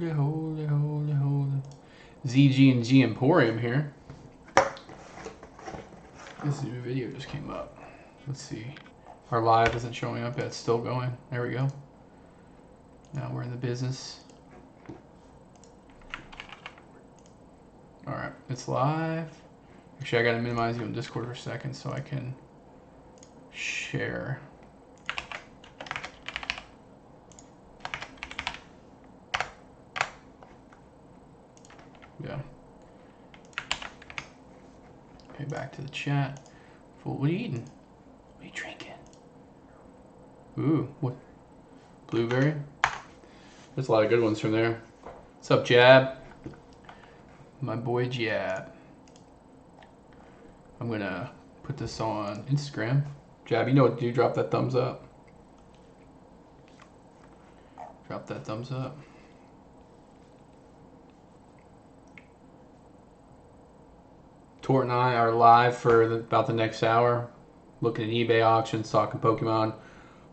Holy, holy, holy. ZG&G Emporium here. This new video just came up. Let's see. Our live isn't showing up yet. It's still going. There we go. Now we're in the business. Alright, it's live. Actually, I gotta minimize you on Discord for a second so I can share. Yeah. Okay, back to the chat. What are you eating? What are you drinking? Ooh, what? Blueberry? There's a lot of good ones from there. What's up, Jab? My boy Jab. I'm gonna put this on Instagram. Jab, you know what to do. Drop that thumbs up. Drop that thumbs up. Tort and I are live for about the next hour, looking at eBay auctions, talking Pokemon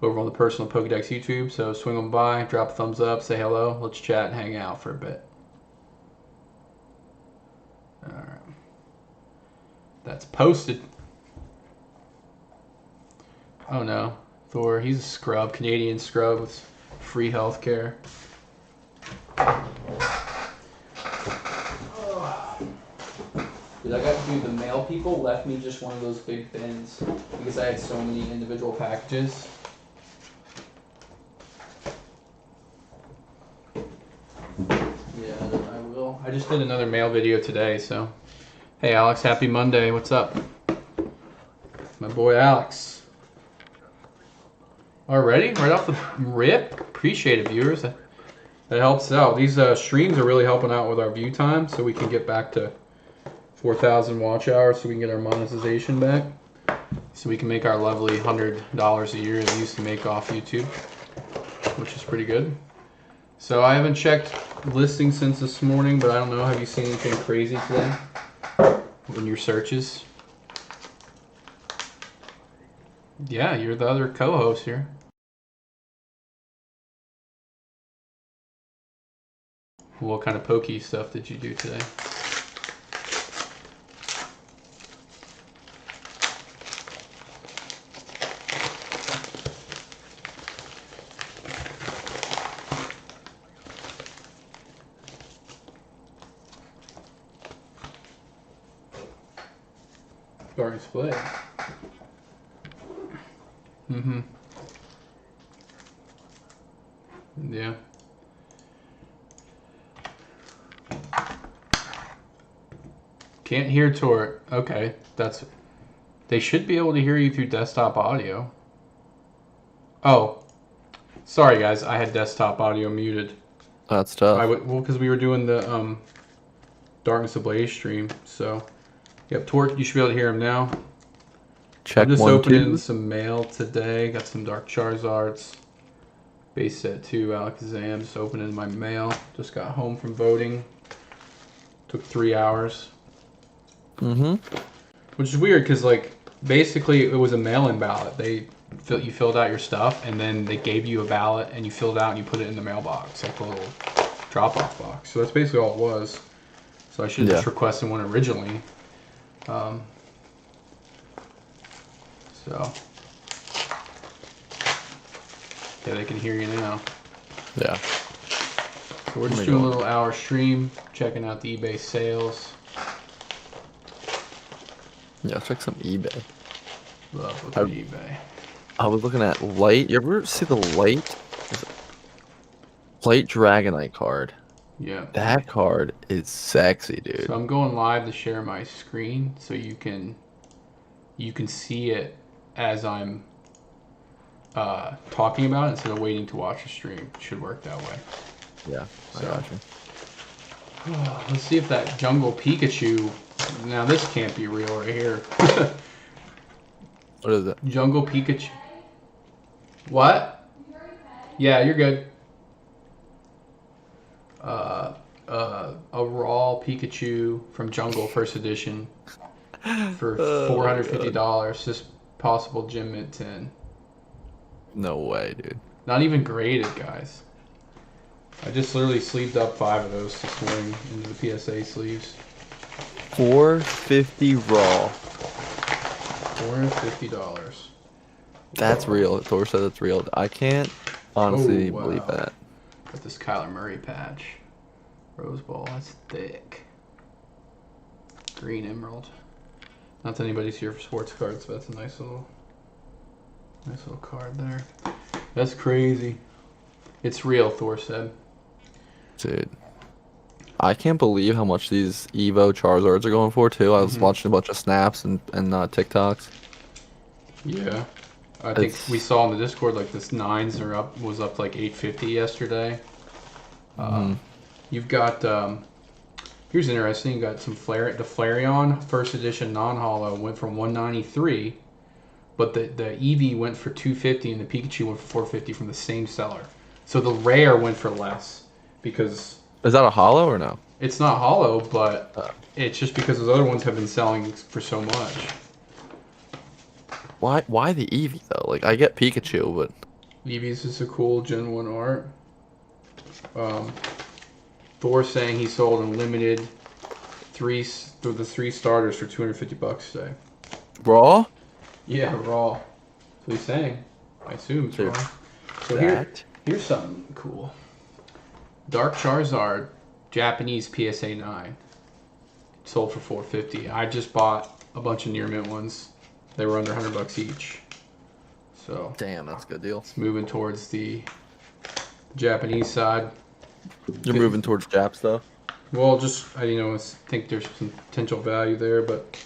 over on the Personal Pokedex YouTube. So swing on by, drop a thumbs up, say hello, let's chat and hang out for a bit. Alright. That's posted. Oh no. Thor, he's a scrub, Canadian scrub with free healthcare. Dude, I got to do the mail people left me just one of those big bins because I had so many individual packages. Yeah, I will. I just did another mail video today, so. Hey Alex, happy Monday. What's up? My boy Alex. Already? Right off the rip? Appreciate it, viewers. That helps out. These streams are really helping out with our view time, so we can get back to 4,000 watch hours so we can get our monetization back. So we can make our lovely $100 a year that we used to make off YouTube, which is pretty good. So I haven't checked listings since this morning, but I don't know. Have you seen anything crazy today in your searches? Yeah, you're the other co-host here. What kind of pokey stuff did you do today? Dark display. Mm-hmm. Yeah. Can't hear Tort. Okay, that's. They should be able to hear you through desktop audio. Oh, sorry guys, I had desktop audio muted. That's tough. Well, because we were doing the Darkness Ablaze stream, so. Yep, Torque, you should be able to hear him now. Check I'm just 1, opening 2. some mail today. Got some Dark Charizards. Base set 2 Alakazam. Just opening my mail. Just got home from voting. Took 3 hours. Mm-hmm. Which is weird because, like, basically it was a mail-in ballot. You filled out your stuff and then they gave you a ballot and you filled it out and you put it in the mailbox, like the little drop-off box. So that's basically all it was. So I should have just requested one originally. So yeah, they can hear you now. Yeah. So we're just doing a little hour stream, checking out the eBay sales. Yeah, check some eBay. Love looking at eBay. I was looking at Light. You ever see the Light Dragonite card? Yeah. That card is sexy, dude. So I'm going live to share my screen so you can see it as I'm talking about it instead of waiting to watch the stream. It should work that way. Yeah, I got you. Let's see if that Jungle Pikachu. Now this can't be real right here. What is it? Jungle Pikachu. What? Yeah, you're good. A raw Pikachu from Jungle First Edition for $450. Just possible gym mint 10. No way, dude. Not even graded, guys. I just literally sleeved up 5 of those this morning into the PSA sleeves. 450 raw. $450. That's Whoa. real. Thor said that's real. I can't honestly Oh, wow. believe that. Got this Kyler Murray patch. Rose Bowl, that's thick. Green emerald. Not that anybody's here for sports cards, but that's a nice little card there. That's crazy. It's real, Thor said. Dude. I can't believe how much these Evo Charizards are going for too. I was watching a bunch of snaps and TikToks. Yeah. I think we saw in the Discord like this nines was up like 850 yesterday. You've got here's interesting. You got some the Flareon first edition non-holo went from 193, but the Eevee went for 250 and the Pikachu went for 450 from the same seller. So the rare went for less because Is that a holo or no? it's not hollow, but it's just because those other ones have been selling for so much. Why the Eevee though? Like I get Pikachu, but Eevee's is a cool Gen 1 art. Thor saying he sold unlimited the 3 starters for $250 today. raw? Yeah, raw. That's what he's saying. I assume it's Dude, raw. So here's something cool. Dark Charizard, Japanese PSA 9. Sold for $450. I just bought a bunch of near mint ones. They were under $100 each. So Damn, that's a good deal. it's moving towards the Japanese side. You're moving towards Jap stuff. Well, just I think there's some potential value there, but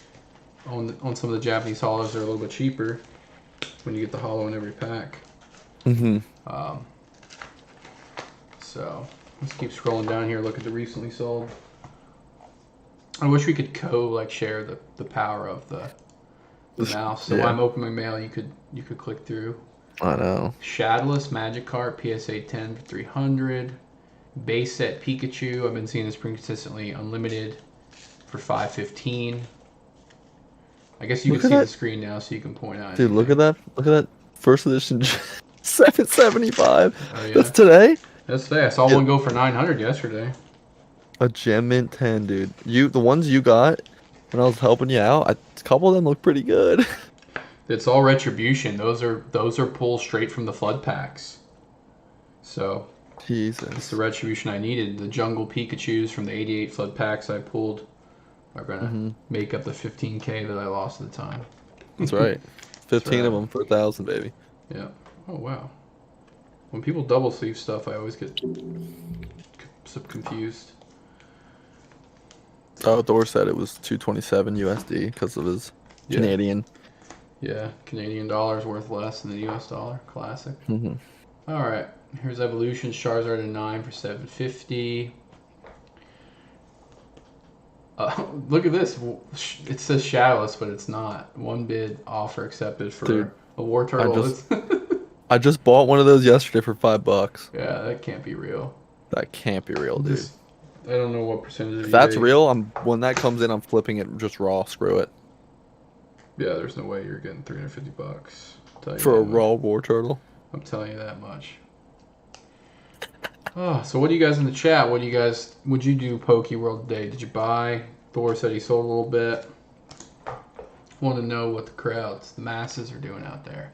on some of the Japanese hollows, they're a little bit cheaper when you get the hollow in every pack. So let's keep scrolling down here. Look at the recently sold. I wish we could share the power of the mouse. So Yeah. while I'm opening my mail, you could click through. I know. Shadowless Magikarp PSA 10 for 300. Base set Pikachu. I've been seeing this pretty consistently. Unlimited for 515. I guess you can see the screen now, so you can point out. Dude, look at that! Look at that first edition 775. Oh, yeah. That's today. That's today. I saw one go for 900 yesterday. A Gem Mint 10, dude. The ones you got when I was helping you out, a couple of them look pretty good. It's all retribution. Those are pulled straight from the flood packs. So Jesus. it's the retribution I needed. The jungle Pikachus from the 88 flood packs I pulled are gonna make up the 15K that I lost at the time. That's right. 15 right. of them for 1,000, baby. Yeah. Oh wow. When people double sleeve stuff, I always get confused. Oh, Thor said it was 227 USD because of his Canadian. Yeah, Canadian dollar's worth less than the US dollar. Classic. All right. Here's Evolution Charizard a 9 for 750. Look at this. It says Shadowless, but it's not. One bid offer accepted for a War Turtle. I just bought one of those yesterday for $5. Yeah, that can't be real. That can't be real, dude. I don't know what percentage. If that's real, when that comes in, I'm flipping it just raw. Screw it. Yeah, there's no way you're getting $350 for a raw War Turtle. I'm telling you that much. Oh, so what do you guys in the chat? Would you do Poke World today? Did you buy? Thor said he sold a little bit. Want to know what the masses are doing out there.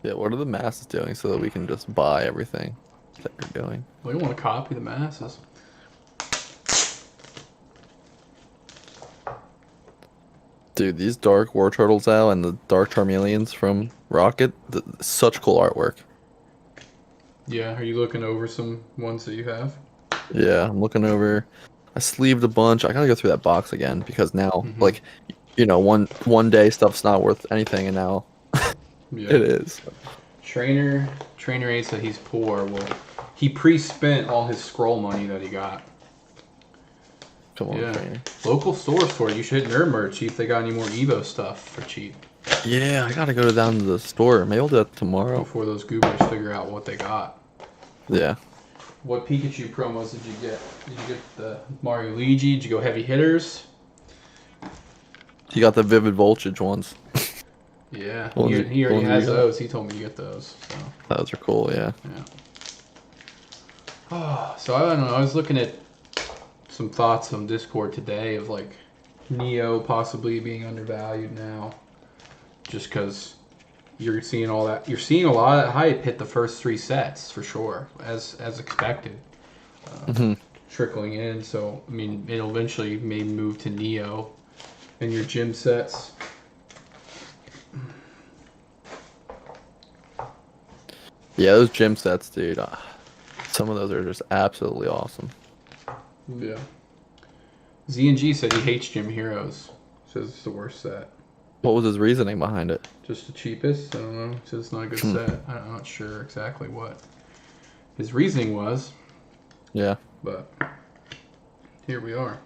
Yeah, what are the masses doing so that we can just buy everything that you're doing? We don't want to copy the masses. Dude, these Dark War Turtles out and the Dark Charmeleons from Rocket, such cool artwork. Yeah, are you looking over some ones that you have? Yeah, I'm looking over. I sleeved a bunch. I gotta go through that box again because now, like, one day stuff's not worth anything, and now it is. Trainer 8 said he's poor. Well, he pre-spent all his scroll money that he got. Come on, Trainer. Local stores for it. You should hit Nerd Merch, see if they got any more Evo stuff for cheap. Yeah, I gotta go down to the store. Maybe I'll do that tomorrow. Before those goobers figure out what they got. Yeah. What Pikachu promos did you get? Did you get the Mario Luigi? Did you go heavy hitters? You got the Vivid Voltage ones. Yeah, he already has those. He told me to get those. So. Those are cool, yeah. Oh, so I don't know. I was looking at some thoughts on Discord today of like Neo possibly being undervalued now, just because you're seeing all that. You're seeing a lot of that hype hit the first 3 sets for sure, as expected, Hmm. trickling in. So I mean, it'll eventually maybe move to Neo in your gym sets. Yeah, those gym sets, dude. Some of those are just absolutely awesome. Yeah. ZNG said he hates Gym Heroes. Says it's the worst set. What was his reasoning behind it? Just the cheapest. I don't know. Says it's not a good Hmm. set. I'm not sure exactly what his reasoning was, Yeah. but here we are.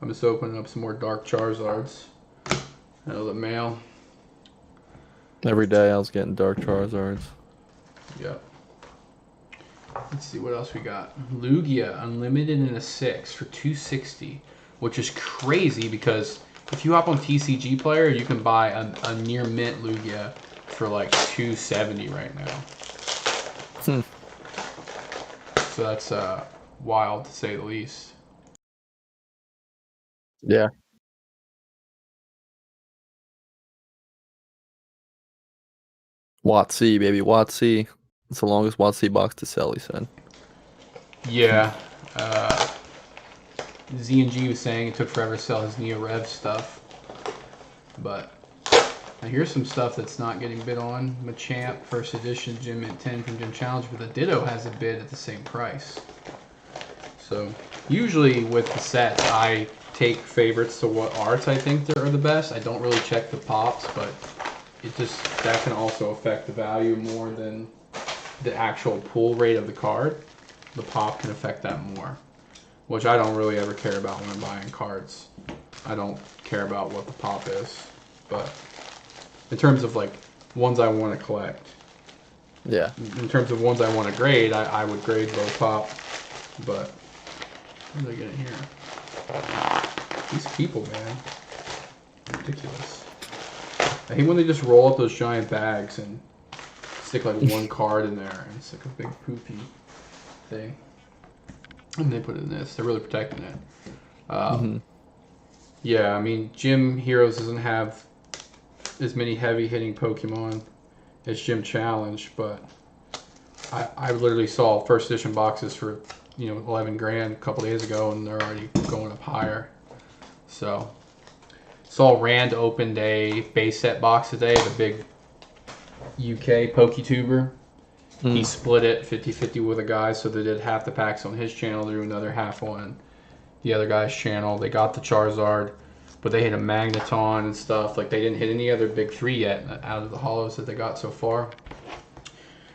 I'm just opening up some more Dark Charizards. Out of the mail. Every day I was getting Dark Charizards. Yep. Let's see what else we got. Lugia Unlimited in a 6 for 260, which is crazy because if you hop on TCG Player, you can buy a near mint Lugia for like 270 right now. Hmm. So that's wild to say the least. Yeah. WotC, baby. WotC. It's the longest WotC box to sell, he said. Yeah. ZNG was saying it took forever to sell his Neo Rev stuff. But now here's some stuff that's not getting bid on. Machamp, first edition, Gym Mint 10 from Gym Challenge, but the Ditto has a bid at the same price. So usually with the sets, I take favorites to what arts I think are the best. I don't really check the pops, but it just that can also affect the value more than the actual pull rate of the card. The pop can affect that more, which I don't really ever care about when I'm buying cards. I don't care about what the pop is, but in terms of like ones I want to collect, Yeah. in terms of ones I want to grade, I would grade low pop, but what did I get in here? These people, man, ridiculous. I hate when they just roll up those giant bags and stick like one card in there, and it's like a big poopy thing. And they put it in this. They're really protecting it. Hmm. Yeah, I mean, Gym Heroes doesn't have as many heavy hitting Pokemon as Gym Challenge, but I literally saw first edition boxes for 11 grand a couple days ago, and they're already going up higher. So saw Rand opened a base set box today, the big UK PokeTuber. He split it 50-50 with a guy, so they did half the packs on his channel, they do another half on the other guy's channel. They got the Charizard, but they hit a Magneton and stuff. Like, they didn't hit any other big three yet out of the holos that they got so far.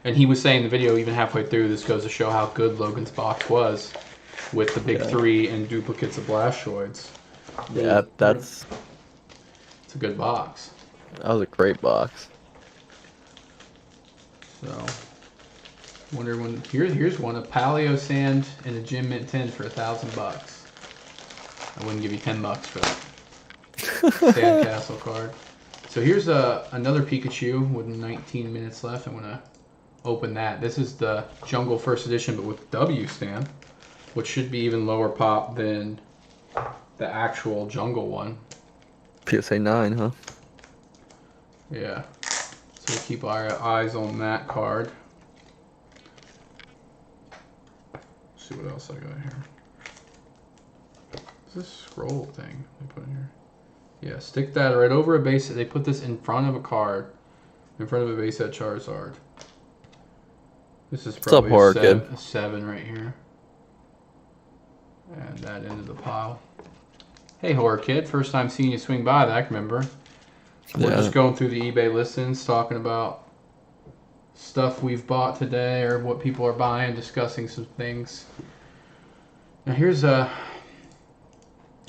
And he was saying in the video, even halfway through, this goes to show how good Logan's box was with the big three and duplicates of Blastoids. Yeah, It's a good box. that was a great box. So, wonder when here's one, a Paleo Sand and a Gym Mint 10 for $1,000. I wouldn't give you $10 for that Sandcastle card. So here's another Pikachu with 19 minutes left. I'm gonna open that. This is the Jungle First Edition, but with W stamp, which should be even lower pop than the actual Jungle one. PSA 9, huh? Yeah. So we'll keep our eyes on that card. Let's see what else I got here. What's this scroll thing they put in here? Yeah, stick that right over a base. They put this in front of a card, in front of a base set Charizard. This is probably a 7 right here. Add that into the pile. Hey, Horror Kid, first time seeing you swing by that I can remember. We're just going through the eBay listings, talking about stuff we've bought today or what people are buying, discussing some things. Now here's a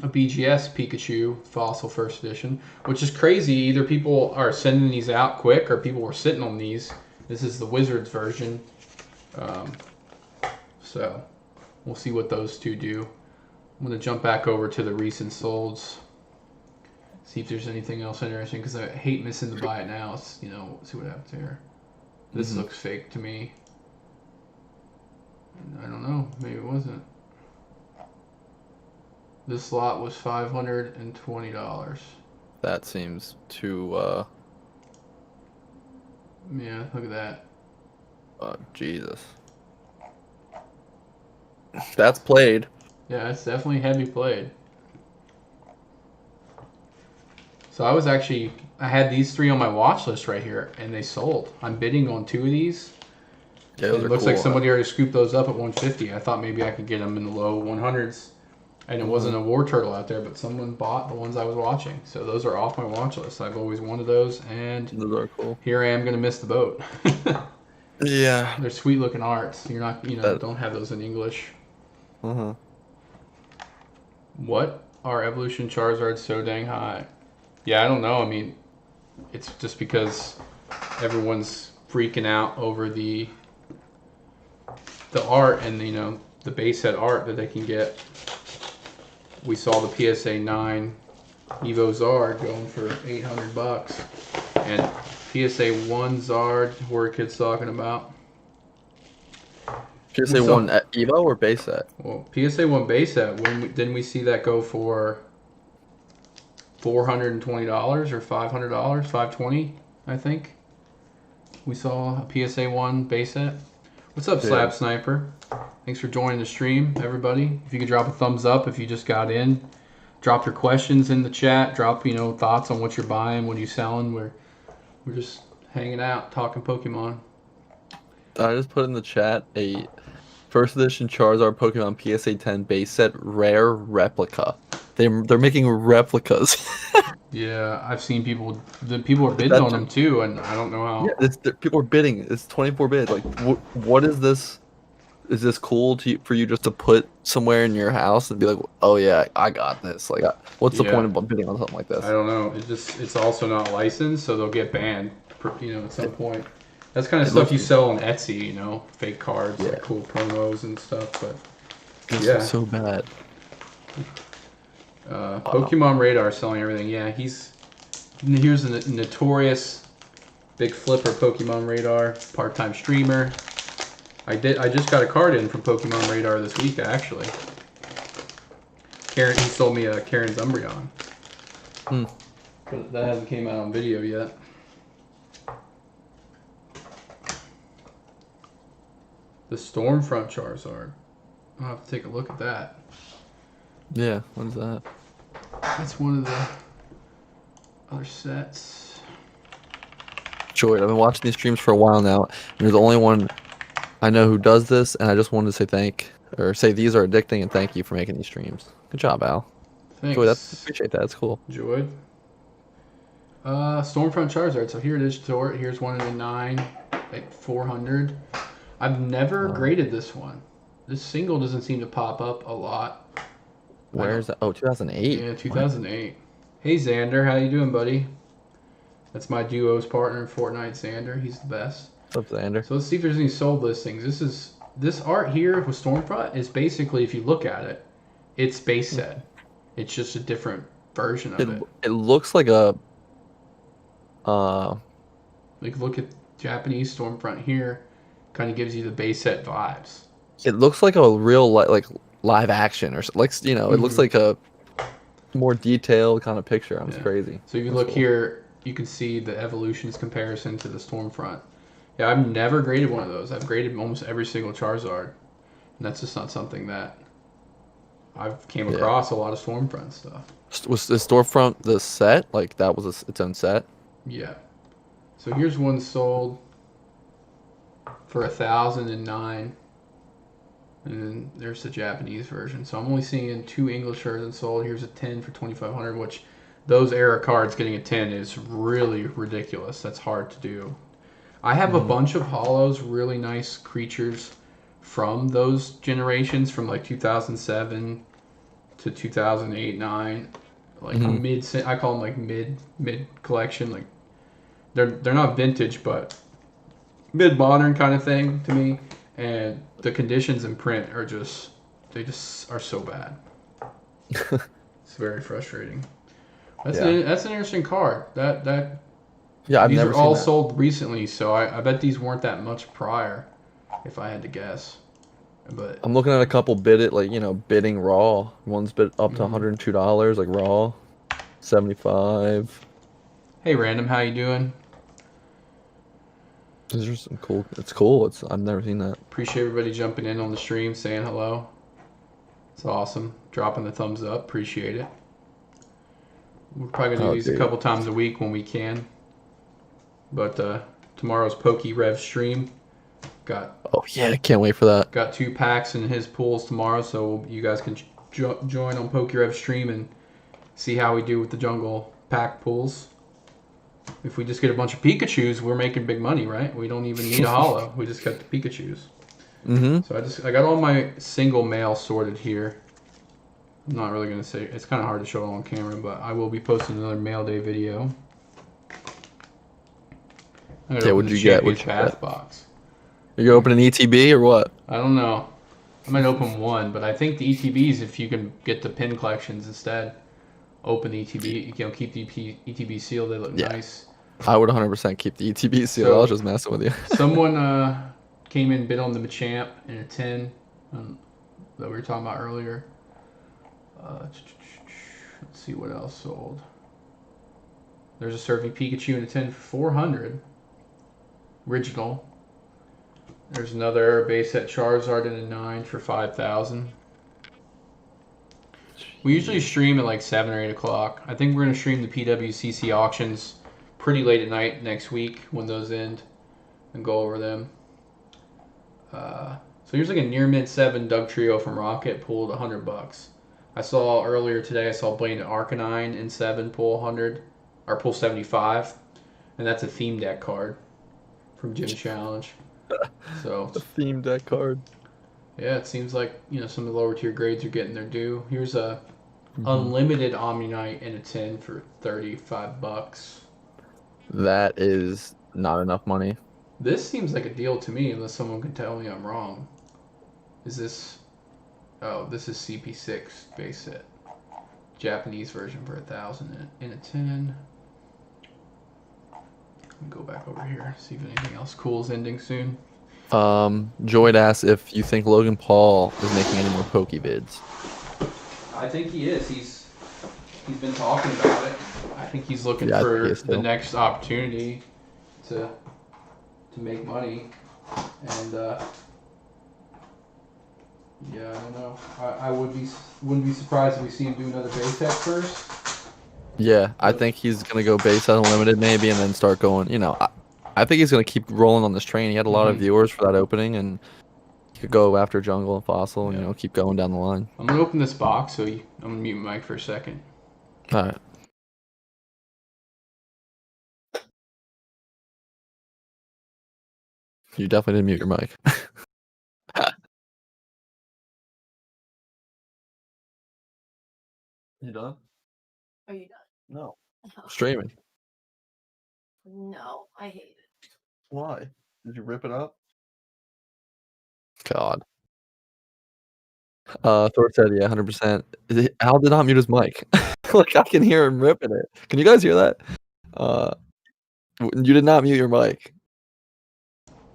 BGS Pikachu Fossil First Edition, which is crazy. Either people are sending these out quick or people were sitting on these. This is the Wizards version. So we'll see what those two do. I'm going to jump back over to the recent solds. See if there's anything else interesting, because I hate missing the buy it now. See what happens here. This looks fake to me. I don't know. Maybe it wasn't. This lot was $520. That seems too. Yeah, look at that. Jesus. That's played. Yeah, it's definitely heavy played. So I had these 3 on my watch list right here, and they sold. I'm bidding on 2 of these. Yeah, It looks like somebody already scooped those up at 150. I thought maybe I could get them in the low 100s. And it wasn't a war turtle out there, but someone bought the ones I was watching. So those are off my watch list. I've always wanted those, and Those are cool. here I am going to miss the boat. Yeah. They're sweet looking arts. You're not, don't have those in English. Uh-huh. What are evolution Charizards so dang high? Yeah, I don't know. I mean, it's just because everyone's freaking out over the art and the base set art that they can get. We saw the PSA 9 Evo Zard going for $800, and PSA 1 Zard, where kids talking about. PSA 1 Evo or base set? Well, PSA 1 base set. Didn't we see that go for $420 or $500? $520, I think. We saw a PSA 1 base set. What's up, Slab Sniper? Thanks for joining the stream, everybody. If you could drop a thumbs up if you just got in. Drop your questions in the chat. Drop, thoughts on what you're buying, what you're selling. We're just hanging out, talking Pokemon. I just put in the chat a first edition Charizard Pokemon PSA 10 base set rare replica. They're making replicas. Yeah, I've seen people. The people are bidding on them too, and I don't know how. Yeah, people are bidding. It's 24 bids. Like, what is this? Is this cool for you just to put somewhere in your house and be like, oh yeah, I got this? Like, what's the point of bidding on something like this? I don't know. It's also not licensed, so they'll get banned. At some point. That's kind of stuff you sell on Etsy. Fake cards, like cool promos and stuff. But it's so bad. Pokemon Radar selling everything. Yeah, here's a notorious big flipper. Pokemon Radar, part-time streamer. I just got a card in from Pokemon Radar this week, actually. He sold me a Karen's Umbreon. But that hasn't came out on video yet. The Stormfront Charizard. I'll have to take a look at that. Yeah, what is that? That's one of the other sets. Joy, I've been watching these streams for a while now, and you're the only one I know who does this, and I just wanted to say these are addicting, and thank you for making these streams. Good job, Al. Thanks. Joy, appreciate that. That's cool. Joy. Stormfront Charizard. So here it is. Here's one in the 9 at 400. I've never graded this one. This single doesn't seem to pop up a lot. Where is that? Oh, 2008. Yeah, 2008. What? Hey Xander, how you doing, buddy? That's my duo's partner in Fortnite, Xander. He's the best. What's up, Xander? So let's see if there's any sold listings. This art here with Stormfront is basically, if you look at it, it's base set. It's just a different version of it. It looks like a like, look at Japanese Stormfront here. Kind of gives you the base set vibes. It looks like a real live action or like it looks like a more detailed kind of picture. It's crazy. So if you look here, you can see the evolutions comparison to the Stormfront. Yeah, I've never graded one of those. I've graded almost every single Charizard, and that's just not something that I've came across. A lot of Stormfront stuff. Was the Stormfront the set? Like that was its own set? Yeah. So here's one sold for 1,009, and then there's the Japanese version. So I'm only seeing 2 English versions sold. Here's a 10 for 2,500, which those era cards getting a 10 is really ridiculous. That's hard to do. I have a bunch of holos, really nice creatures from those generations, from like 2007 to 2008, 9, like mid. I call them like mid collection. Like they're not vintage, but mid modern kind of thing to me. And the conditions in print are just are so bad. It's very frustrating. That's an interesting card. I've never seen all sold recently, so I bet these weren't that much prior, if I had to guess. But I'm looking at a couple bidding raw. One's bid up to $102, like raw, 75. hey, random, how you doing? These are some cool. It's cool. I've never seen that. Appreciate everybody jumping in on the stream, saying hello. It's awesome. Dropping the thumbs up. Appreciate it. We're probably gonna do these a couple times a week when we can. But tomorrow's Pokey Rev stream. Oh yeah, can't wait for that. Got 2 packs in his pools tomorrow, so you guys can join on Pokey Rev stream and see how we do with the jungle pack pools. If we just get a bunch of Pikachus, we're making big money, right? We don't even need a holo. We just got the Pikachus. So I got all my single mail sorted here. I'm not really gonna say, it's kind of hard to show it on camera, but I will be posting another mail day video. Okay, what'd you get? What'd you get? Box. Are you opening ETB or what? I don't know. I might open one, but I think the ETBs, if you can get the pin collections instead, open the ETB. You can keep the ETB sealed. They look nice. I would 100% keep the ETB sealed. I was just messing with you. Someone came in, bid on the Machamp in a 10 that we were talking about earlier. Let's see what else sold. There's a Surfing Pikachu in a 10 for 400. Original. There's another base set Charizard in a 9 for 5,000. We usually stream at like 7 or 8 o'clock. I think we're going to stream the PWCC auctions pretty late at night next week when those end and go over them. So here's like a near mid 7 Doug Trio from Rocket pulled $100. I saw earlier today, I saw Blaine Arcanine in 7 pull 100 or pull 75, and that's a theme deck card from Gym Challenge. So a theme deck card. Yeah, it seems like some of the lower tier grades are getting their due. Here's a unlimited Omnite in a 10 for $35. That is not enough money. This seems like a deal to me, unless someone can tell me I'm wrong. Is this? Oh, this is CP6 base set, Japanese version for 1,000 in a 10. Let me go back over here, see if anything else cool is ending soon. Joyd asks if you think Logan Paul is making any more Pokevids. I think he is. He's been talking about it. I think he's looking for the next opportunity to make money, and I don't know. I wouldn't be surprised if we see him do another base set first. Yeah, I think he's gonna go base set unlimited maybe, and then start going. I think he's gonna keep rolling on this train. He had a lot of viewers for that opening, and he could go after Jungle and Fossil, and keep going down the line. I'm gonna open this box, so I'm gonna mute my mic for a second. All right. You definitely didn't mute your mic. You done? Are you done? No. Streaming. No, I hate it. Why? Did you rip it up? God. Thor said, yeah, 100%. Al did not mute his mic. Like, I can hear him ripping it. Can you guys hear that? You did not mute your mic.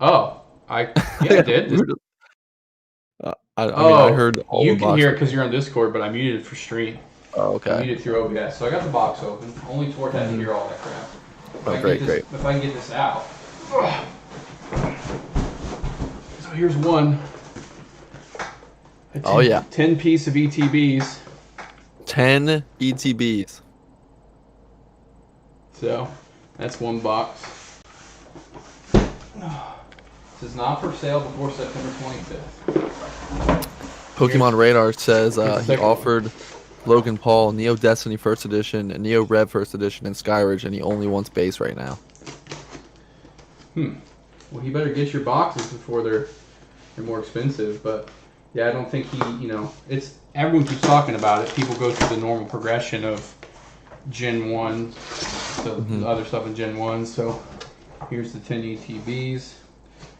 Oh, I did. I mean, I heard all you the can hear it because you're on Discord, but I muted it for stream. Oh, okay. I muted it through OBS. So I got the box open. Only Tort had to hear all that crap. Great. If I can get this out. So here's one. 10 piece of ETBs. 10 ETBs. So that's one box. This is not for sale before September 25th. Pokemon Radar says he offered Logan Paul Neo Destiny First Edition, and Neo Rev First Edition, and Skyridge, and he only wants base right now. Well, you better get your boxes before they're more expensive. But yeah, I don't think it's everyone keeps talking about it. People go through the normal progression of Gen 1, the other stuff in Gen 1. So here's the 10 ETBs.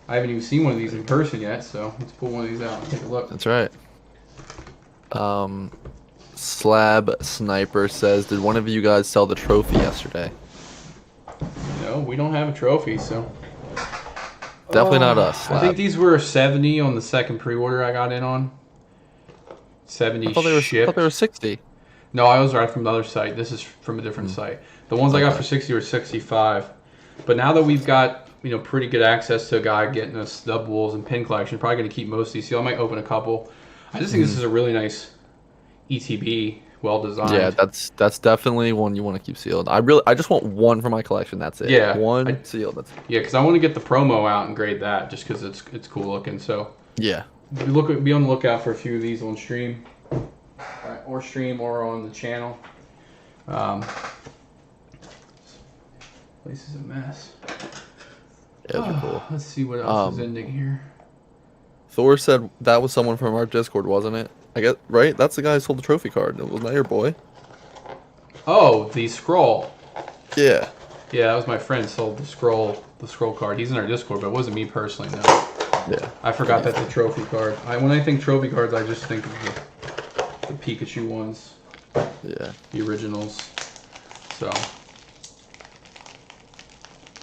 I haven't even seen one of these in person yet, so let's pull one of these out and take a look. That's right. Slab Sniper says, did one of you guys sell the trophy yesterday? No, we don't have a trophy, so. Definitely not us. I Slab. think these were 70 on the second pre-order I got in on. 70 I thought they were shipped. 60. No, I was right from the other site. This is from a different site. The ones I got Okay. for 60 were 65. But now that we've got, pretty good access to a guy getting us stub wools and pin collection, probably going to keep most of these. So I might open a couple. I just think this is a really nice ETB, well designed. Yeah, that's definitely one you want to keep sealed. I just want one for my collection. That's it. Yeah, One sealed. That's it. Yeah, because I want to get the promo out and grade that just because it's cool looking. So Yeah. be on the lookout for a few of these on stream, or on the channel. Place is a mess. Yeah, those are cool. Let's see what else is ending here. Thor said that was someone from our Discord, wasn't it? I guess, right? That's the guy who sold the trophy card. Wasn't that your boy? Oh, the scroll. Yeah. Yeah, that was my friend sold the scroll card. He's in our Discord, but it wasn't me personally. No. Yeah. I forgot that's a trophy card. When I think trophy cards, I just think of the Pikachu ones. Yeah. The originals. So.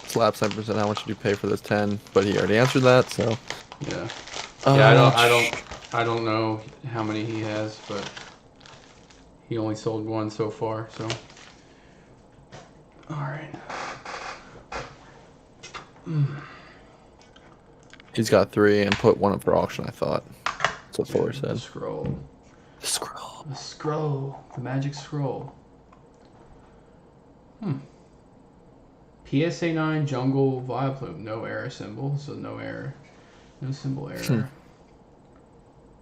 Slap 7%. How much did you pay for this 10? But he already answered that, so. Yeah. Yeah, I don't know how many he has, but he only sold one so far, so. All right. He's got 3 and put one up for auction, I thought. That's what Thor The said. scroll. Scroll. The scroll. The magic scroll. PSA 9 jungle Vileplume. No error symbol, so no error. No symbol error.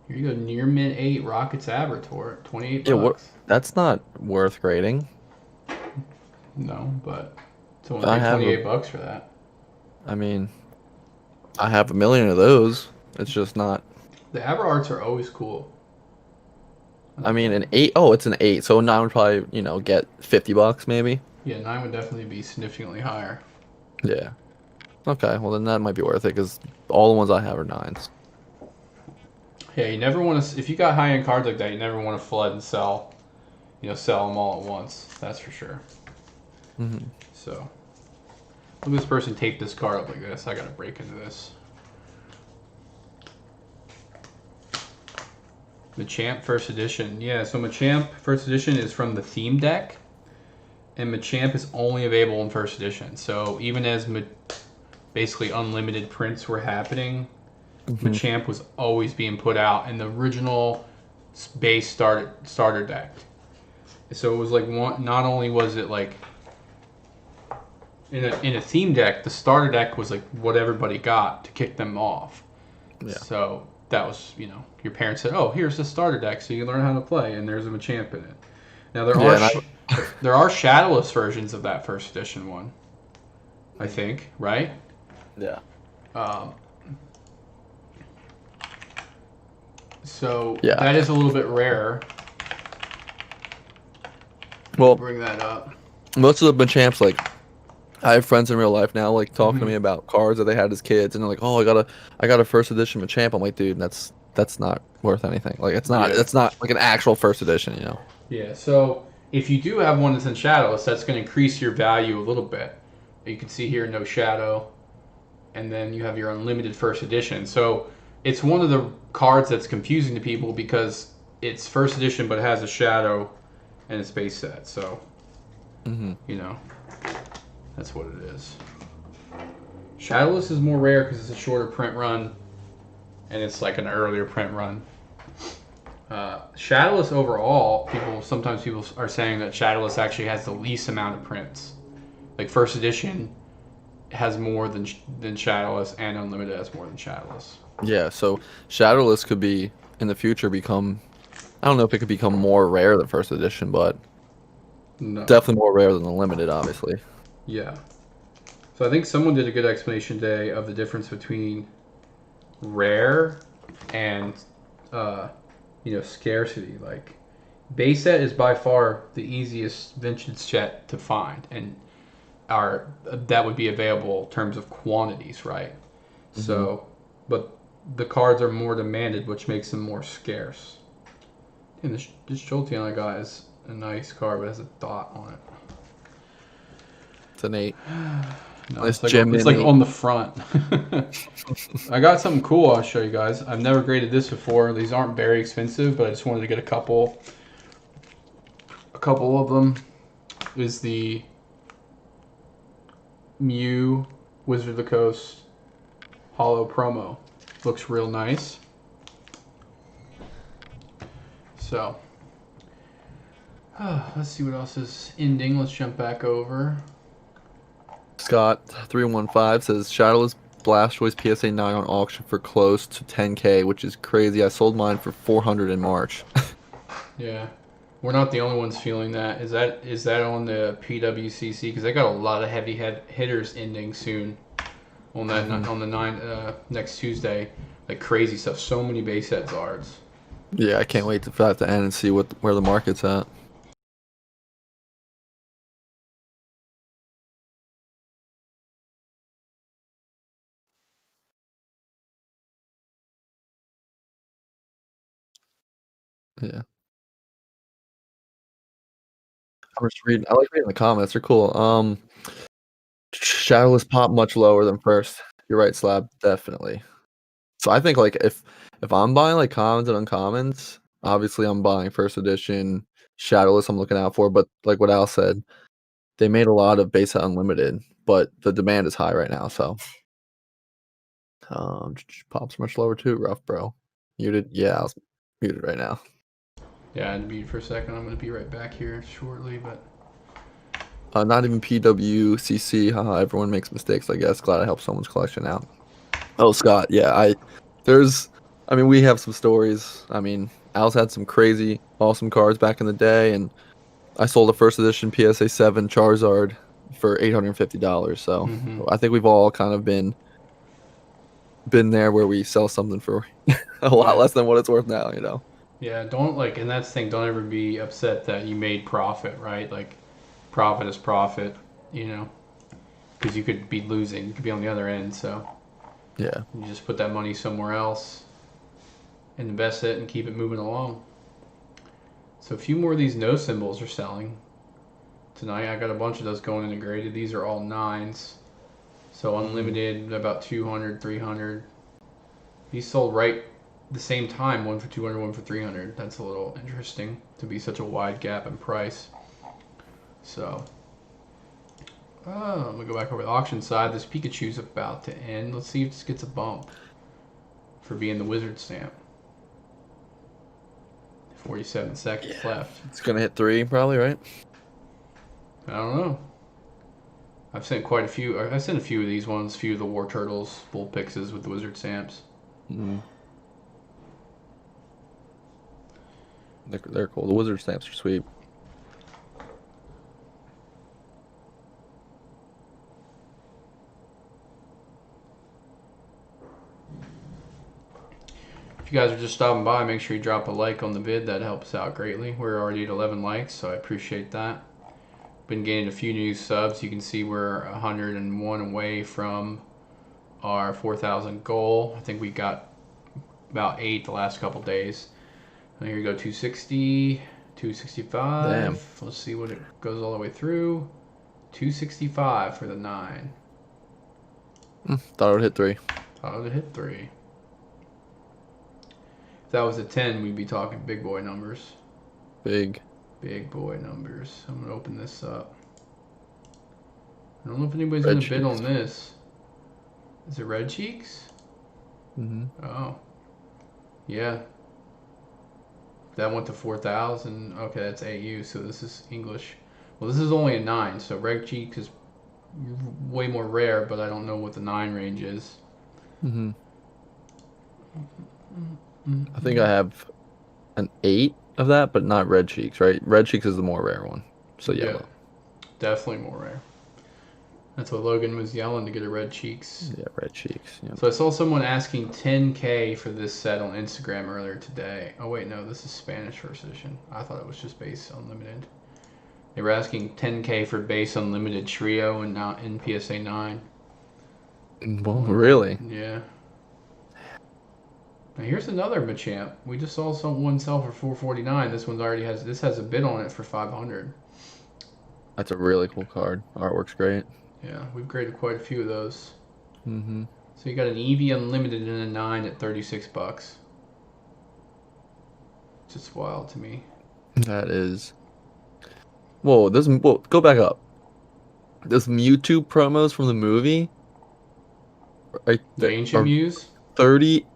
Here you go. Near mid 8 Rockets Abertor. 28 bucks. Yeah, what? That's not worth grading. No, but someone paid 28 bucks for that. I mean, I have a million of those. It's just not. The Aber arts are always cool. I mean, an 8. Oh, it's an 8. So 9 would probably, get 50 bucks maybe. Yeah, 9 would definitely be significantly higher. Yeah. Okay, well then that might be worth it because all the ones I have are 9s. Yeah, you never want to. If you got high end cards like that, you never want to flood and sell. Sell them all at once. That's for sure. Mm-hmm. So, look at this person tape this card up like this. I gotta break into this. Machamp First Edition. Yeah, so Machamp First Edition is from the theme deck, and Machamp is only available in First Edition. So even as basically unlimited prints were happening, Machamp was always being put out in the original base starter deck. So it was like not only was it like in a theme deck, the starter deck was like what everybody got to kick them off. Yeah. So that was, your parents said, "Oh, here's the starter deck, so you can learn how to play," and there's a Machamp in it. Now there are shadowless versions of that First Edition one, I think, right? Yeah. So Yeah. that is a little bit rare. Well, Bring that up. most of the Machamps, like, I have friends in real life now, like, talking to me about cards that they had as kids, and they're like, "Oh, I got a first edition Machamp." I'm like, dude, that's not worth anything. Like, it's not. Yeah. It's not like an actual first edition, Yeah. So if you do have one that's in shadowless, that's going to increase your value a little bit. You can see here no shadow, and then you have your unlimited First Edition. So it's one of the cards that's confusing to people because it's First Edition, but it has a shadow and it's base set. So, that's what it is. Shadowless is more rare because it's a shorter print run, and it's like an earlier print run. Shadowless overall, sometimes people are saying that Shadowless actually has the least amount of prints. Like First Edition has more than Shadowless, and Unlimited has more than Shadowless. Yeah. So Shadowless could be in the future become. I don't know if it could become more rare than first edition, but definitely more rare than the limited, obviously. Yeah. So I think someone did a good explanation today of the difference between rare and scarcity. Like base set is by far the easiest vintage set to find, and that would be available in terms of quantities, right? So, but the cards are more demanded, which makes them more scarce. And this Jolteon I got is a nice card, but it has a dot on it. It's an 8. No, Nice it's gem like mini. on the front. I got something cool I'll show you guys. I've never graded this before. These aren't very expensive, but I just wanted to get a couple. A couple of them is the Mew Wizard of the Coast Holo promo. Looks real nice. So, let's see what else is ending. Let's jump back over. Scott 315 says Shadowless Blastoise PSA 9 on auction for close to 10K, which is crazy. I sold mine for 400 in March. Yeah, we're not the only ones feeling that. Is that on the PWCC? Because they got a lot of heavy hitters ending soon on that on the next Tuesday. Like crazy stuff. So many base set Zards. Yeah, I can't wait for that to end and see where the market's at. Yeah. I'm just reading. I like reading the comments. They're cool. Shadowless pop much lower than first. You're right, Slab. Definitely. So I think like if I'm buying like commons and uncommons, obviously I'm buying first edition Shadowless. I'm looking out for, but like what Al said, they made a lot of base set unlimited, but the demand is high right now. So pops much lower too. Rough, bro. Muted. Yeah, I was muted right now. Yeah, I had to mute for a second. I'm gonna be right back here shortly, but. Not even PWCC. Haha, everyone makes mistakes, I guess. Glad I helped someone's collection out. Oh, Scott, yeah, I mean, we have some stories. I mean, Al's had some crazy, awesome cards back in the day, and I sold a first edition PSA 7 Charizard for $850. So I think we've all kind of been there where we sell something for a lot less than what it's worth now, you know? Yeah, don't like, and that's the thing. Don't ever be upset that you made profit, right? Like, profit is profit, you know, because you could be losing. You could be on the other end. So Yeah. you just put that money somewhere else, and invest it, and keep it moving along. So a few more of these no symbols are selling tonight. I got a bunch of those going integrated. These are all nines. So unlimited, about 200, 300. These sold right the same time, one for 200, one for 300. That's a little interesting to be such a wide gap in price. So, I'm gonna go back over the auction side. This Pikachu's about to end. Let's see if this gets a bump for being the wizard stamp. 47 seconds left. It's going to hit 3 probably, right? I don't know. I've sent quite a few. I've sent a few of these ones. A few of the War Turtles, Bull Pixes with the wizard stamps. They're cool. The wizard stamps are sweet. If you guys are just stopping by, make sure you drop a like on the vid. That helps out greatly. We're already at 11 likes, so I appreciate that. Been gaining a few new subs. You can see we're 101 away from our 4,000 goal. I think we got about 8 the last couple days. And here we go, 260, 265. Damn. Let's see what it goes all the way through. 265 for the 9. Thought it would hit 3. Thought it would hit 3. If that was a 10, we'd be talking big boy numbers. Big boy numbers. I'm going to open this up. I don't know if anybody's Red going to bid Cheeks. on this. Is it Red Cheeks? Oh. Yeah. That went to 4,000. Okay, that's AU, so this is English. Well, this is only a 9, so Red Cheeks is way more rare, but I don't know what the 9 range is. I think I have an 8 of that, but not Red Cheeks, right? Red Cheeks is the more rare one. So yellow. Yeah, definitely more rare. That's what Logan was yelling to get a Red Cheeks. Yeah, Red Cheeks. Yeah. So I saw someone asking 10K for this set on Instagram earlier today. Oh wait, no, this is Spanish first edition. I thought it was just base unlimited. They were asking 10K for base unlimited trio and not in PSA 9. Well, really? Yeah. Now here's another Machamp. We just saw one sell for 449. This has a bid on it for 500. That's a really cool card. Artwork's great. Yeah, we've graded quite a few of those. Mm-hmm. So you got an Eevee Unlimited and a 9 at $36. Just wild to me. That is. Whoa, go back up. Those Mewtwo promos from the movie The Ancient are Muse? 30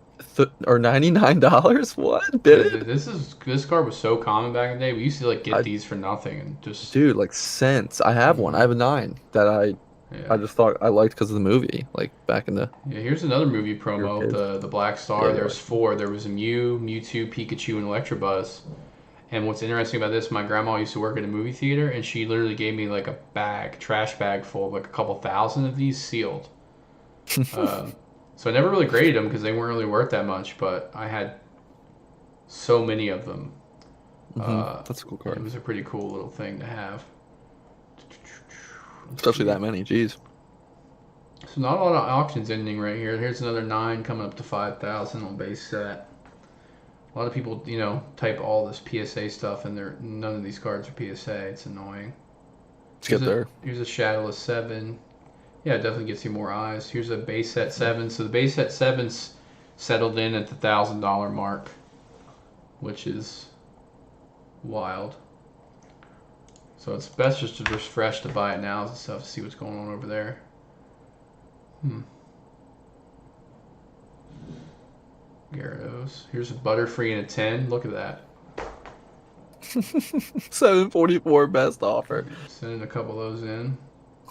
or $99. What? Yeah, Bid it? this card was so common back in the day. We used to like get I these for nothing and just Dude, like cents. I have one. I have a 9 that I yeah. just thought I liked because of the movie, like back in the Yeah, here's another movie we were promo, kids. the Black Star. Yeah, There's 4. There was a Mew, Mewtwo, Pikachu, and Electabuzz. And what's interesting about this, my grandma used to work at a movie theater, and she literally gave me like a trash bag full of like a couple thousand of these sealed. Um, so I never really graded them because they weren't really worth that much, but I had so many of them. That's a cool It card. was a pretty cool little thing to have. Especially that many. Jeez. So not a lot of auctions ending right here. Here's another 9 coming up to 5,000 on base set. A lot of people, type all this PSA stuff, and none of these cards are PSA. It's annoying. Let's get there. Here's a Shadowless 7. Yeah, it definitely gets you more eyes. Here's a base set 7. So the base set 7's settled in at the $1,000 mark, which is wild. So it's best just to refresh to buy it now and stuff to see what's going on over there. Gyarados. Here's a Butterfree and a 10. Look at that. 744 best offer. Sending a couple of those in.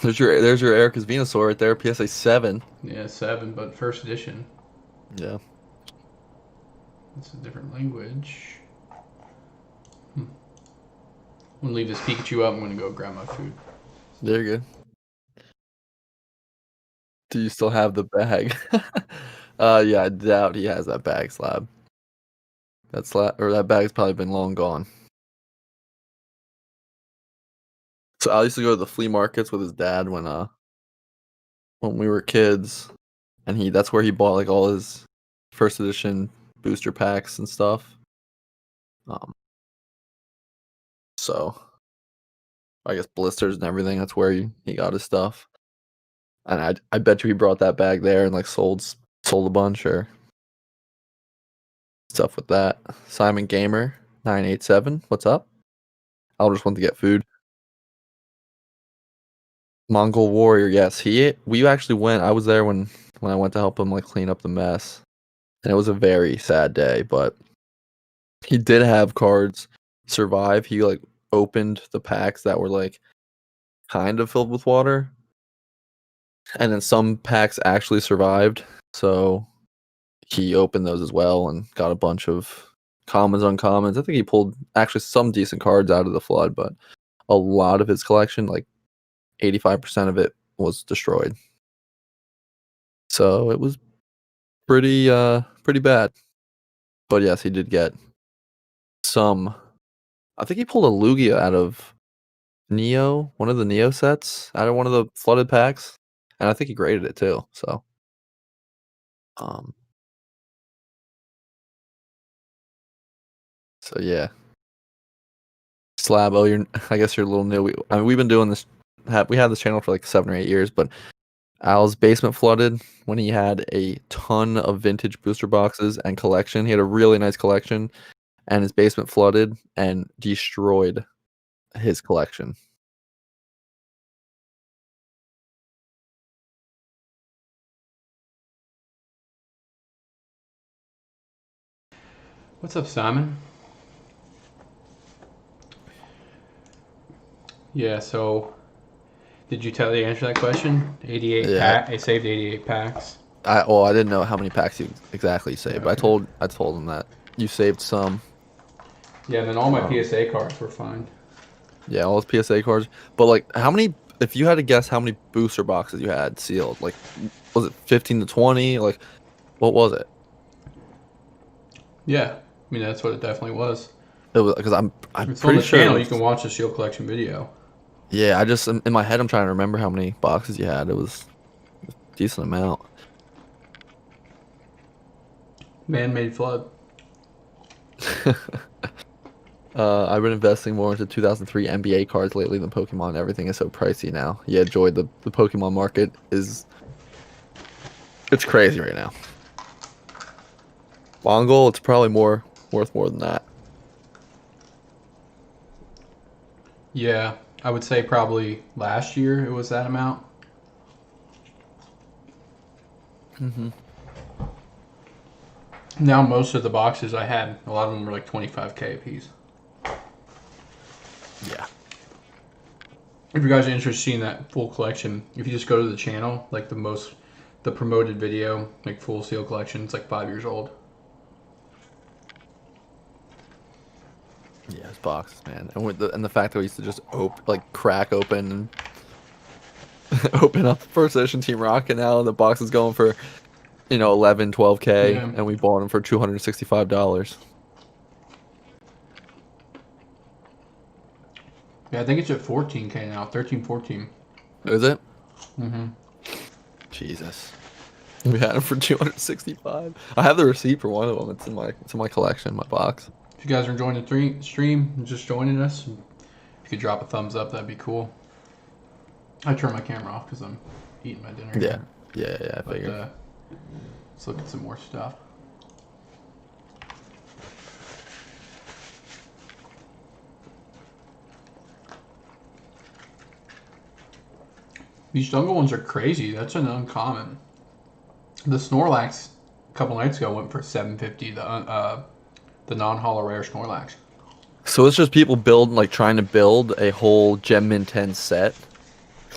There's your Erica's Venusaur right there. PSA 7. Yeah, 7, but first edition. Yeah. It's a different language. I'm gonna leave this Pikachu up. I'm gonna go grab my food. There you go. Do you still have the bag? Yeah, I doubt he has that bag slab. That bag's probably been long gone. So I used to go to the flea markets with his dad when we were kids, and that's where he bought like all his first edition booster packs and stuff. So I guess blisters and everything. That's where he got his stuff. And I bet you he brought that bag there and like sold a bunch or stuff with that. Simon Gamer 987, what's up? I'll just want to get food. Mongol Warrior, yes, we actually went. I was there when I went to help him like clean up the mess, and it was a very sad day. But he did have cards survive. He like opened the packs that were like kind of filled with water, and then some packs actually survived. So he opened those as well and got a bunch of commons, uncommons. I think he pulled actually some decent cards out of the flood, but a lot of his collection, like 85% of it, was destroyed. So it was pretty bad. But yes, he did get some. I think he pulled a Lugia out of Neo, one of the Neo sets, out of one of the flooded packs, and I think he graded it too. So, so yeah. Slab, I guess you're a little new. We've been doing this. We had this channel for like 7 or 8 years, but Al's basement flooded when he had a ton of vintage booster boxes and collection. He had a really nice collection, and his basement flooded and destroyed his collection. What's up, Simon? Yeah, so did you tell the answer to that question? 88 Yeah. I saved 88 packs. I didn't know how many packs you exactly saved, but I told him that you saved some. Yeah, and then all my PSA cards were fine. Yeah, all his PSA cards. But like, how many? If you had to guess, how many booster boxes you had sealed? Like, was it 15 to 20? Like, what was it? Yeah, I mean that's what it definitely was. It was because I'm It's pretty on the sure. channel. You can watch the Shield Collection video. Yeah, I just in my head I'm trying to remember how many boxes you had. It was a decent amount. Man-made flood. I've been investing more into 2003 NBA cards lately than Pokemon. Everything is so pricey now. Yeah, Joy, the Pokemon market it's crazy right now. Mongol, it's probably worth more than that. Yeah, I would say probably last year it was that amount. Hmm. Now most of the boxes I had, a lot of them were like 25K a piece. Yeah. If you guys are interested in seeing that full collection, if you just go to the channel, like the promoted video, like full seal collection, it's like 5 years old. Yeah, it's boxes, man. And the fact that we used to just crack open and open up the first edition Team Rocket now, and the box is going for 11, 12K, Yeah. and we bought them for $265. Yeah, I think it's at 14K now, 13, 14. Is it? Mm-hmm. Jesus. We had them for 265. I have the receipt for one of them. It's in my collection, my box. If you guys are enjoying the stream and just joining us, if you could drop a thumbs up, that'd be cool. I turn my camera off because I'm eating my dinner Yeah. here. Yeah, I But figured. let's look at some more stuff. These jungle ones are crazy. That's an uncommon. The Snorlax a couple nights ago went for 750. The non-hollow rare Snorlax. So it's just people trying to build a whole Gem Mint 10 set.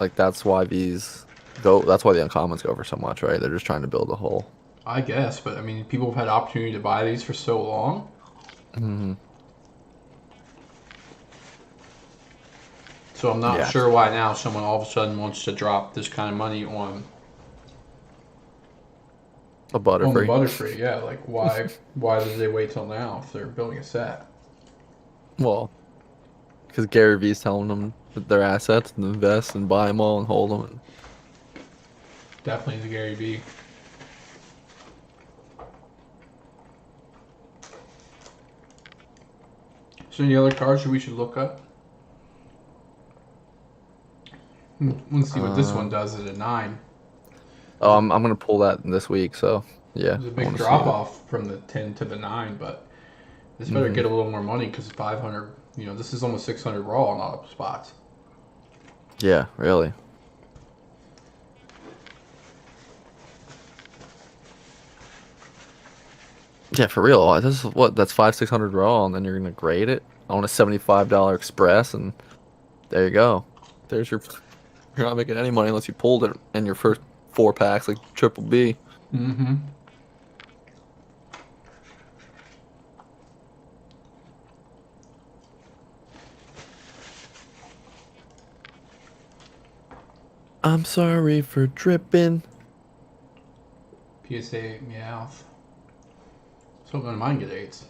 Like that's why these go. That's why the uncommons go for so much, right? They're just trying to build a whole. I guess, but I mean, people have had opportunity to buy these for so long. Hmm. So I'm not Yeah. sure why now someone all of a sudden wants to drop this kind of money on A the Butterfree. Butterfree. Yeah, like why did they wait till now if they're building a set? Well, because Gary Vee's telling them that their assets and invest and buy them all and hold them. Definitely the Gary V. Is there any other cards that we should look up? Let's see what this one does at a 9. Oh, I'm gonna pull that this week. So yeah, There's a I big want to see drop it. off from the 10 to the 9, but this better get a little more money because 500. This is almost 600 raw on all spots. Yeah, really. Yeah, for real. This is that's 500-600 raw, and then you're gonna grade it on a $75 express, and there you go. There's your. You're not making any money unless you pulled it in your first 4 packs, like Triple B. Mm-hmm. I'm sorry for dripping. PSA Meowth. So hoping none of mine get 8s.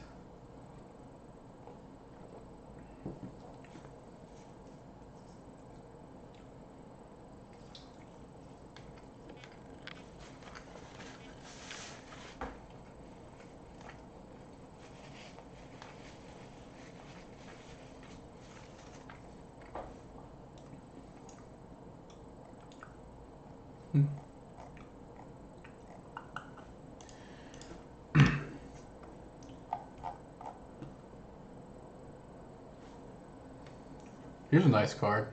Here's a nice card.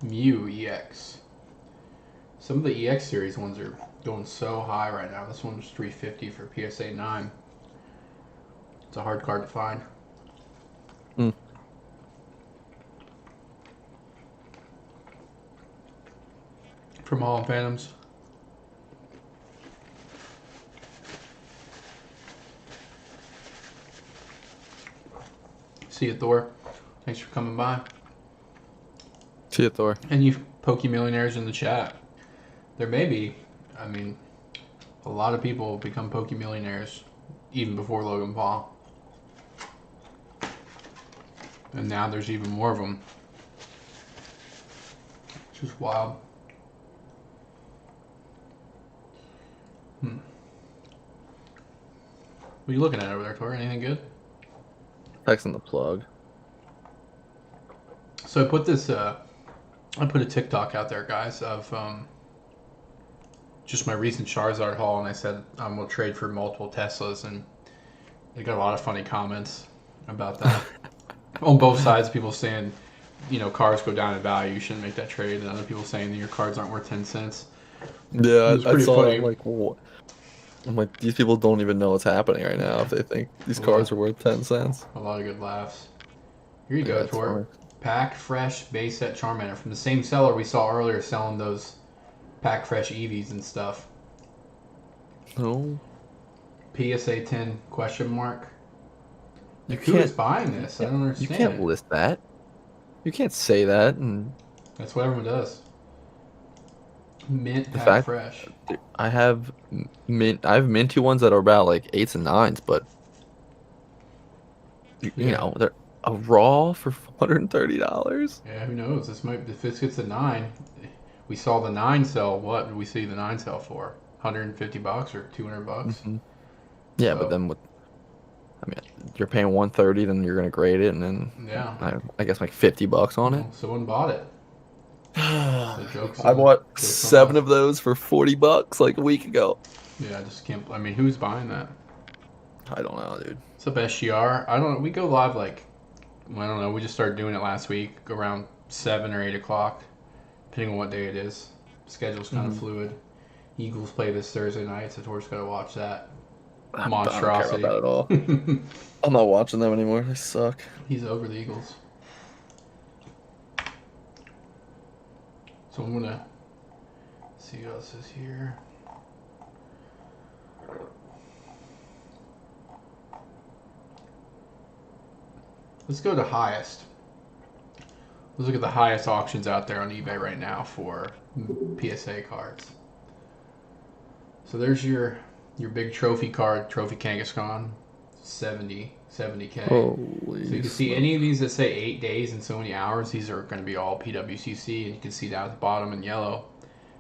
Mew EX. Some of the EX series ones are going so high right now. This one's 350 for PSA 9. It's a hard card to find. Mm. From Hall Phantoms. See you, Thor. Thanks for coming by. See it, Thor. And you Pokemillionaires in the chat. There may be, I mean, a lot of people become Pokemillionaires even before Logan Paul. And now there's even more of them. It's just wild. What are you looking at over there, Tori? Anything good? Texting the plug. So I put this. I put a TikTok out there, guys, of just my recent Charizard haul, and I said I'm gonna trade for multiple Teslas, and they got a lot of funny comments about that on both sides. People saying, cars go down in value, you shouldn't make that trade, and other people saying that your cards aren't worth 10 cents. Yeah, It was I pretty saw it. funny. I'm like, what? I'm like, these people don't even know what's happening right now if they think these cards are worth 10 cents. A lot of good laughs. Here you Yeah, go, it's Tor. funny. Pack Fresh base set Charmander from the same seller we saw earlier selling those Pack Fresh Eevees and stuff. No, PSA 10 question mark. you Who is can't. buying this? I don't You understand. can't list that. You can't say that. And That's what everyone does. Mint the Pack fact Fresh. I have minty ones that are about like 8s and 9s, but you Yeah. know they're a raw for $430. Yeah, who knows? If this gets a 9, we saw the 9 sell. What did we see the 9 sell for? $150 or $200? Mm-hmm. Yeah, but then I mean, you're paying 130, then you're gonna grade it, and then Yeah. I guess like $50 on it. Someone bought it. So I bought 7 of those for $40 like a week ago. Yeah, I just can't. I mean, who's buying that? I don't know, dude. What's up, SGR? I don't know. We go live like, I don't know. We just started doing it last week around 7 or 8 o'clock, depending on what day it is. Schedule's kind of fluid. Eagles play this Thursday night, so Tor's got to watch that. Monstrosity. I don't care about that at all. I'm not watching them anymore. They suck. He's over the Eagles. So I'm going to see what else is here. Let's go to highest. Let's look at the highest auctions out there on eBay right now for PSA cards. So there's your big trophy card, Trophy Kangaskhan, 70K. Holy So you can see any of these that say 8 days and so many hours, these are going to be all PWCC, and you can see down at the bottom in yellow,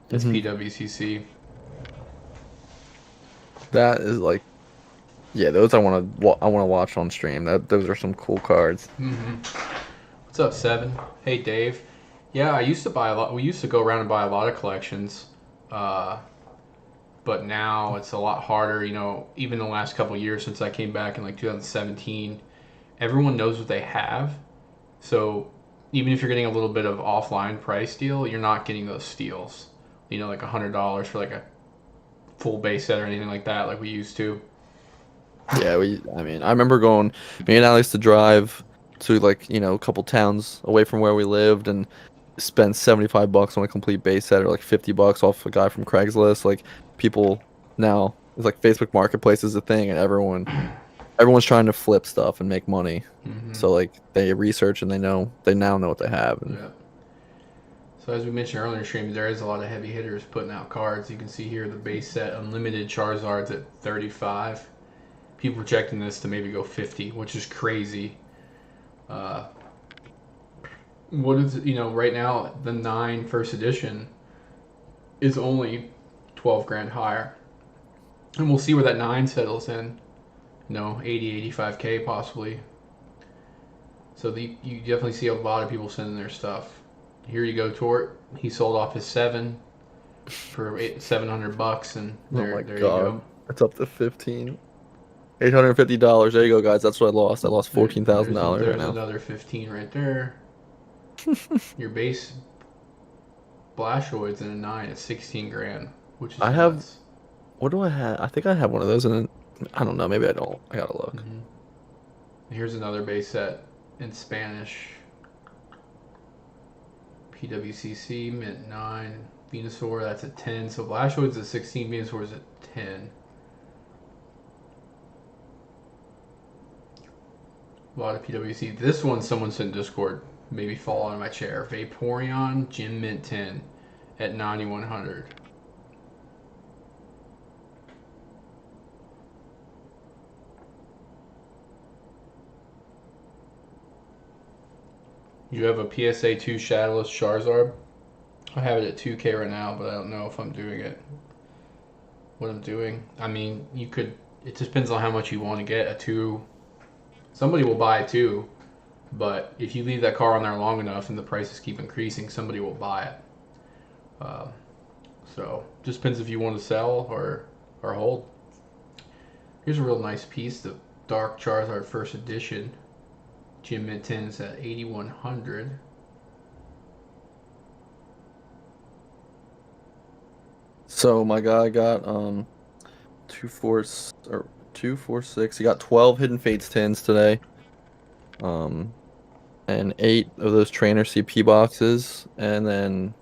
that's PWCC. That is like, yeah, those I want to watch on stream. Those are some cool cards. What's up, Seven? Hey, Dave. Yeah, I used to buy a lot. We used to go around and buy a lot of collections, but now it's a lot harder. Even the last couple of years since I came back in like 2017, everyone knows what they have. So even if you're getting a little bit of offline price deal, you're not getting those steals. Like $100 for like a full base set or anything like that, like we used to. Yeah, I remember me and Alex used to drive to like, a couple towns away from where we lived and spend $75 on a complete base set or like $50 off a guy from Craigslist. Like people now, it's like Facebook Marketplace is a thing and everyone's trying to flip stuff and make money. So like they research and they now know what they have. And Yeah. So as we mentioned earlier in stream, there is a lot of heavy hitters putting out cards. You can see here the base set unlimited Charizards at 35. People projecting this to maybe go 50, which is crazy. What is right now the 9 first edition is only 12 grand higher, and we'll see where that 9 settles in. 80, 85K possibly. So you definitely see a lot of people sending their stuff. Here you go, Tort. He sold off his 7 for $700, and there you go. It's up to 15. $850. There you go, guys. That's what I lost. I lost $14,000 right There's now. another 15 right there. Your base Blastoids in a 9 at 16 grand, which is nuts. What do I have? I think I have one of those, and I don't know. Maybe I don't. I gotta look. Here's another base set in Spanish. PWCC mint 9. Venusaur, that's at 10. So Blastoids at 16. Venusaur's at 10. A lot of PWC. This one someone sent in Discord. Maybe fall out of my chair. Vaporeon Gym Mint 10 at 9,100. You have a PSA 2 Shadowless Charizard. I have it at 2K right now, but I don't know if I'm doing it. What I'm doing. I mean, you could. It just depends on how much you want to get. A 2 somebody will buy it too. But if you leave that car on there long enough and the prices keep increasing, somebody will buy it. So just depends if you want to sell or hold. Here's a real nice piece, the Dark Charizard First Edition. Gym Mint 10 is at 8,100. So my guy got 246. He got 12 Hidden Fates 10s today. And 8 of those trainer CP boxes, and then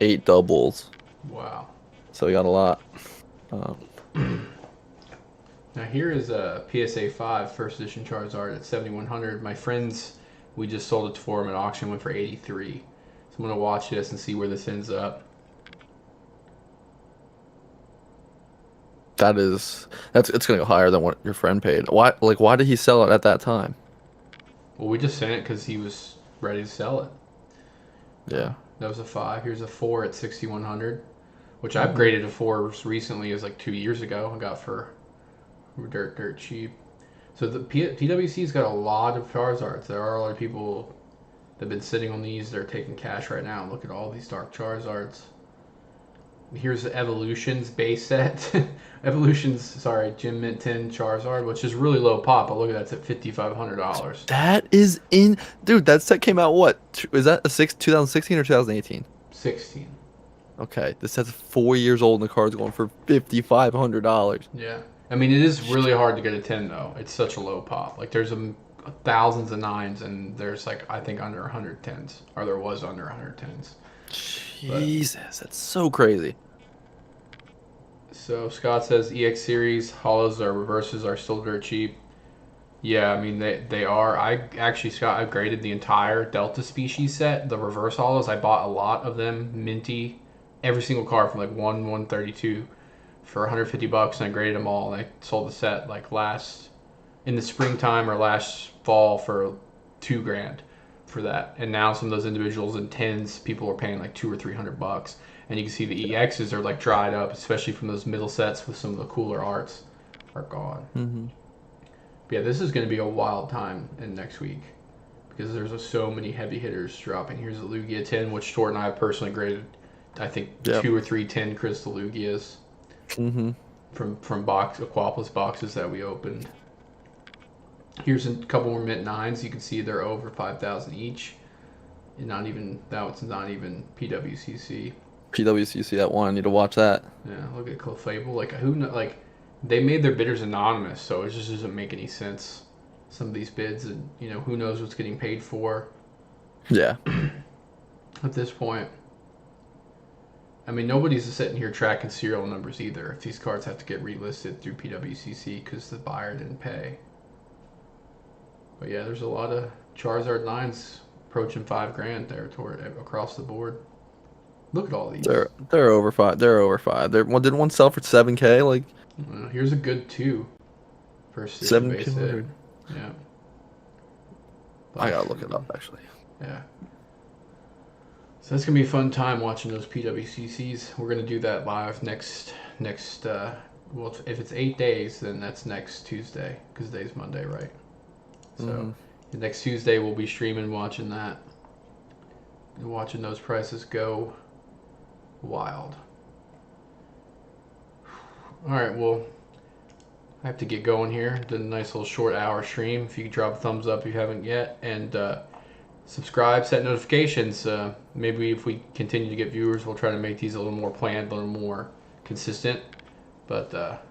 8 doubles. Wow. So he got a lot. Now here is a PSA 5 First Edition Charizard at 7,100. My friends, we just sold it for him at auction, went for 83. So I'm gonna watch this and see where this ends up. It's gonna go higher than what your friend paid. Why did he sell it at that time? Well, we just sent it because he was ready to sell it. Yeah. That was a 5. Here's a 4 at 6,100, which I upgraded to 4s recently. It was like 2 years ago. I got for dirt cheap. So the PWC's got a lot of Charizards. There are a lot of people that have been sitting on these. They're taking cash right now. Look at all these Dark Charizards. Here's the Evolutions base set. Gym Mint 10 Charizard, which is really low pop, but look at that, it's at $5,500. That is dude, that set came out what? Is that 2016 or 2018? 16. Okay, this set's 4 years old and the card's going for $5,500. Yeah. I mean, it is really hard to get a 10 though. It's such a low pop. Like there's thousands of 9s and there's like, I think under 100 10s, or there was under 100 10s. Jesus, that's so crazy. So Scott says EX series hollows or reverses are still dirt cheap. Yeah, I mean they are. Scott upgraded the entire Delta species set, the reverse hollows. I bought a lot of them, minty, every single card from like 132 for $150, and I graded them all. And I sold the set like in the springtime or last fall for $2,000 for that. And now some of those individuals in 10s, people are paying like $200 or $300. And you can see the EXs are like dried up, especially from those middle sets with some of the cooler arts are gone. Mm-hmm. But yeah, this is going to be a wild time in next week because there's so many heavy hitters dropping. Here's the Lugia 10, which Tort and I have personally graded, I think, 2 or 3 10 Crystal Lugias from Aquapolis boxes that we opened. Here's a couple more Mint 9s. You can see they're over 5,000 each. And that one's not even PWCC. PWCC, that one. I need to watch that. Yeah, look at Clefable. Like, they made their bidders anonymous, so it just doesn't make any sense. Some of these bids, and who knows what's getting paid for. Yeah. At this point, I mean, nobody's sitting here tracking serial numbers either. If these cards have to get relisted through PWCC because the buyer didn't pay. But yeah, there's a lot of Charizard 9s approaching $5,000 territory across the board. Look at all these. They're over 5. Did one sell for $7,000? Like, here's a good 2. First $7,000. Yeah. I gotta look it up actually. Yeah. So that's gonna be a fun time watching those PWCCs. We're gonna do that live next. Well, if it's 8 days, then that's next Tuesday because today's Monday, right? So next Tuesday we'll be streaming, watching that, and watching those prices go wild. All right, well, I have to get going here. Did a nice little short hour stream. If you could drop a thumbs up if you haven't yet, and subscribe, set notifications. Maybe if we continue to get viewers, we'll try to make these a little more planned, a little more consistent. But